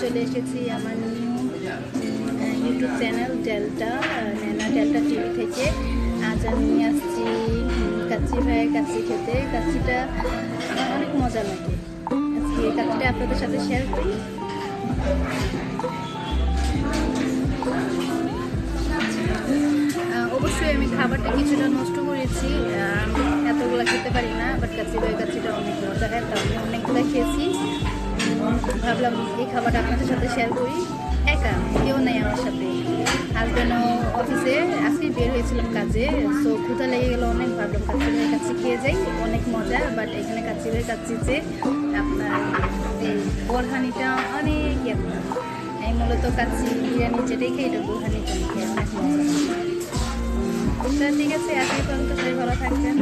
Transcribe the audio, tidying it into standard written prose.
চলে এসেছি আমার নিউ ইউটিউব চ্যানেল ডেল্টা ন্যানা ডেল্টা টিভি থেকে। আজ আমি নিয়ে আসছি কাচ্চি ভাইয়ের কাচ্চি খেতে। কাচ্চিটা আমার অনেক মজা লাগে। আজকে কাচ্চিটা আপনাদের সাথে শেয়ার করি। অবশ্যই আমি খাবারটা কিছুটা নষ্ট করেছি, এতগুলো খেতে পারি না, বাট কাচ্চি ভাইয়ের কাচ্চিটা অনেক মজা হয়, তো আমি অনেকগুলো খেয়েছি। ভাবলাম এই খাবারটা আপনাদের সাথে শেয়ার করি। একা কেউ নেই আমার সাথে, হাজব্যান্ডও অফিসে, আজকে বের হয়েছিলাম কাজে, সো ক্ষুধা লেগে গেলো অনেক। ভাবলাম কাচ্চি ভাইয়ের কাচ্চি খেয়ে যাই, অনেক মজা। বাট এখানে কাচ্চি ভাইয়ের কাচ্চিতে আপনার এই বোরহানিটা অনেক এই মূলত কাচ্চি বিরিয়ানি যেটাই খাই এটা বোরহানি কম খেয়ে অনেক মজা। ঠিক আছে, আজকে পর্যন্ত সবাই ভালো থাকবেন।